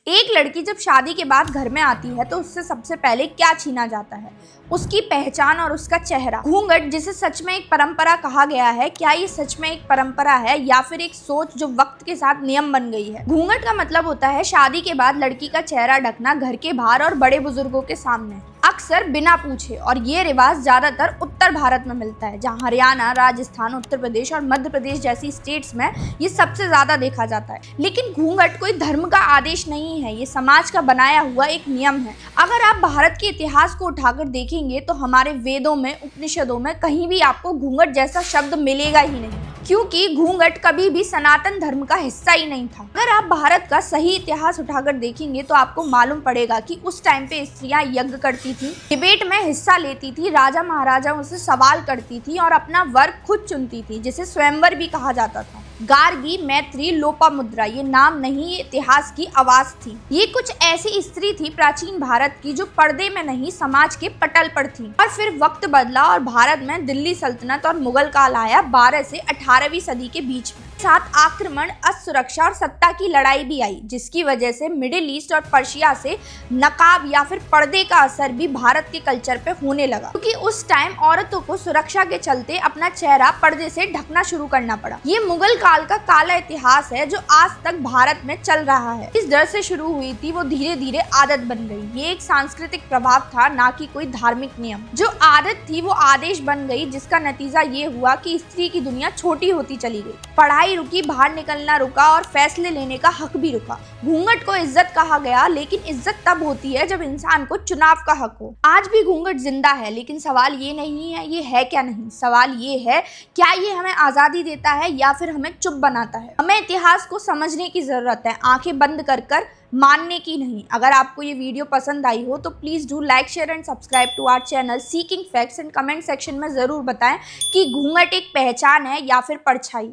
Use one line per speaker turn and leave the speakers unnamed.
एक लड़की जब शादी के बाद घर में आती है तो उससे सबसे पहले क्या छीना जाता है? उसकी पहचान और उसका चेहरा। घूंघट, जिसे सच में एक परंपरा कहा गया है, क्या ये सच में एक परंपरा है या फिर एक सोच जो वक्त के साथ नियम बन गई है? घूंघट का मतलब होता है शादी के बाद लड़की का चेहरा ढकना घर के बाहर और बड़े बुजुर्गों के सामने, अक्सर बिना पूछे। और ये रिवाज ज्यादातर उत्तर भारत में मिलता है, जहाँ हरियाणा, राजस्थान, उत्तर प्रदेश और मध्य प्रदेश जैसी स्टेट्स में ये सबसे ज्यादा देखा जाता है। लेकिन घूंघट कोई धर्म का आदेश नहीं है, ये समाज का बनाया हुआ एक नियम है। अगर आप भारत के इतिहास को उठाकर देखेंगे तो हमारे वेदों में, उपनिषदों में कहीं भी आपको घूंघट जैसा शब्द मिलेगा ही नहीं, क्योंकि घूंघट कभी भी सनातन धर्म का हिस्सा ही नहीं था। अगर आप भारत का सही इतिहास उठाकर देखेंगे तो आपको मालूम पड़ेगा कि उस टाइम पे स्त्रियां यज्ञ करती थी, डिबेट में हिस्सा लेती थी, राजा महाराजाओं से सवाल करती थी और अपना वर खुद चुनती थी, जिसे स्वयंवर भी कहा जाता था। गार्गी, मैत्री, लोपामुद्रा ये नाम नहीं, ये इतिहास की आवाज थी। ये कुछ ऐसी स्त्री थी प्राचीन भारत की जो पर्दे में नहीं, समाज के पटल पर थी। और फिर वक्त बदला और भारत में दिल्ली सल्तनत और मुगल काल आया 12 से 18वीं सदी के बीच में। साथ आक्रमण, असुरक्षा और सत्ता की लड़ाई भी आई, जिसकी वजह से मिडिल ईस्ट और पर्शिया से नकाब या फिर पर्दे का असर भी भारत के कल्चर पे होने लगा, क्योंकि उस टाइम औरतों को सुरक्षा के चलते अपना चेहरा पर्दे से ढकना शुरू करना पड़ा। ये मुगल काल का काला इतिहास है जो आज तक भारत में चल रहा है। इस डर से शुरू हुई थी, वो धीरे धीरे आदत बन गई। ये एक सांस्कृतिक प्रभाव था, ना कि कोई धार्मिक नियम। जो आदत थी वो आदेश बन गई, जिसका नतीजा ये हुआ कि स्त्री की दुनिया छोटी होती चली गई। पढ़ाई रुकी, बाहर निकलना रुका और फैसले लेने का हक भी रुका। घूंघट को इज्जत कहा गया, लेकिन इज्जत तब होती है जब इंसान को चुनाव का हक हो। आज भी घूंघट जिंदा है, लेकिन सवाल ये नहीं है ये है क्या नहीं, सवाल ये है क्या ये हमें आजादी देता है या फिर हमें चुप बनाता है। हमें इतिहास को समझने की जरूरत है, आंखें बंद कर मानने की नहीं। अगर आपको ये वीडियो पसंद आई हो तो please do like, share and subscribe to our channel seeking facts, and comment section में जरूर बताएं कि घूंघट एक पहचान है या फिर परछाई।